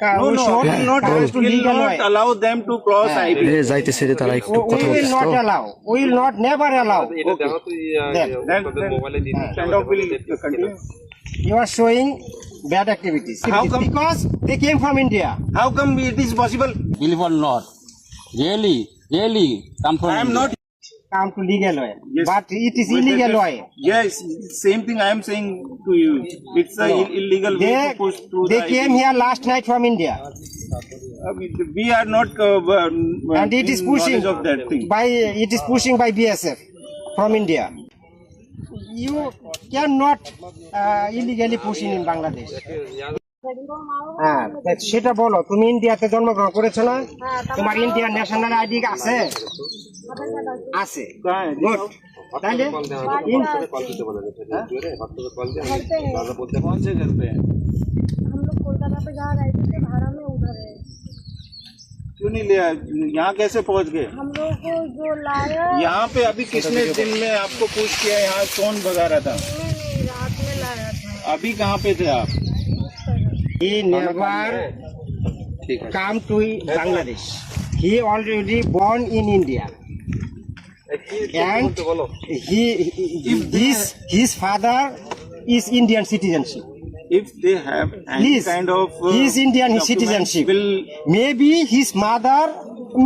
No, no, we will not allow them to cross IB. যাইতেছে রে তারা একটু কথা We will বলতেছে not তো। allow. We will not never allow. Then kind of will continue. You are showing bad activities. How come? Because they came from India. How come it is possible? Believe or not, really come from I am India. not. Come to legal way. Yes. But it is illegal way. Yes, same thing I am saying to you. It's a illegal way to push through They the came IB. here last night from India. We are not And it is in pushing knowledge of that thing. it is pushing by BSF from India. You cannot illegally pushing in Bangladesh. হ্যাঁ সেটা বলো, তুমি ইন্ডিয়াতে জন্মগ্রহণ করেছো না? তোমার Indian national ID আছে? আছে, গুড। তাহলে कौन से घर पे हैं? हम लोग कोलकाता पे जहाँ रहते थे भाड़ा में उधर है। क्यों नहीं लिया? यहाँ कैसे पहुँच गए? हम लोग को जो लाया यहाँ पे अभी किसने दिन में आपको पूछ किया? यहाँ कौन भगा रहा था? नहीं रात में लाया था। अभी कहाँ पे थे आप? he never come to Bangladesh. He already born in India. And his father is Indian citizenship. If they have any Please, kind of he is Indian documents, citizenship. will Maybe his mother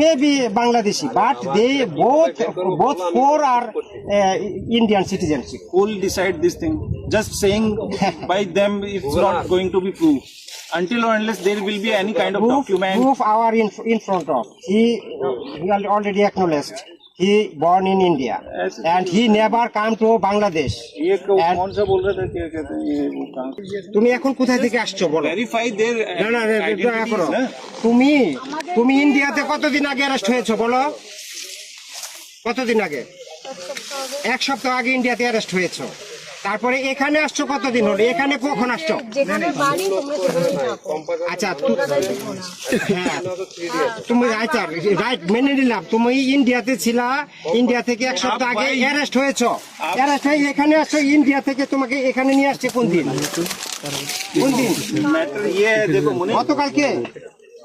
may be Bangladeshi, but they both four are Indian citizenship. who will decide this thing? Just saying by them it's not going to be proved. Until or unless there will be any kind of document. Proof our in front of. He already acknowledged. He born in India and he never come to Bangladesh. ये And- कौन सा बोल रहा था? क्या कहते हैं ये वो कहाँ? তুমি এখন কোথায় থেকে আসছো বলো? Verify their না না দয়া identities, করো। না? তুমি ইন্ডিয়াতে কতদিন আগে অ্যারেস্ট হয়েছো বলো? কতদিন আগে? এক সপ্তাহ আগে ইন্ডিয়াতে অ্যারেস্ট হয়েছো। তারপরে এখানে আসছো কতদিন হলো? এখানে কখন আসছো? যেখানে বাড়ি তোমরা সেখানে থাকো। আচ্ছা কলকাতায় দেখো না। হ্যাঁ তুমি আচ্ছা রাইট মেনে নিলাম, তুমি ইন্ডিয়াতে ছিলা, ইন্ডিয়া থেকে এক সপ্তাহ আগে অ্যারেস্ট হয়েছো, অ্যারেস্ট হয়ে এখানে আসছো, ইন্ডিয়া থেকে তোমাকে এখানে নিয়ে আসছে কোন দিন? কোন দিন? मैटर ये है, देखो मुने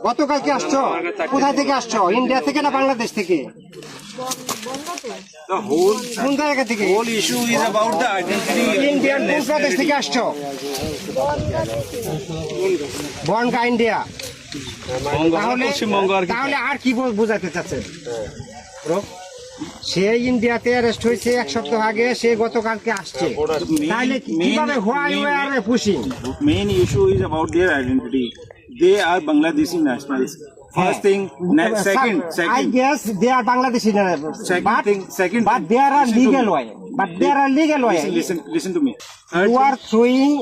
গতকালকে আসছো? কোথায় থেকে আসছো? ইন্ডিয়া থেকে না বাংলাদেশ থেকে? the whole কোন জায়গা থেকে? issue is about the identity. Indian কোন প্রদেশ থেকে আসছো? বনগা ইন্ডিয়া। তাহলে আর কি বোঝাতে চাচ্ছেন? সে ইন্ডিয়াতে অ্যারেস্ট হয়েছে এক সপ্তাহ আগে, সে গতকালকে আসছে, তাহলে কিভাবে why are pushing? Main issue is about their identity. They are Bangladeshi nationals. First thing, second, I guess they are Bangladeshi, second but thing, there are listen to legal me. way. But there are legal way. Listen to me. You are throwing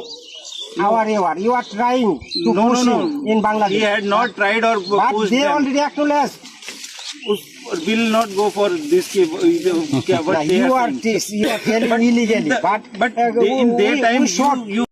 our ear. You are trying to push him in He Bangladesh. had not tried or But pushed they them. already acknowledged. Will not go for this. What they You are are saying. telling illegally. But in their time, we should. you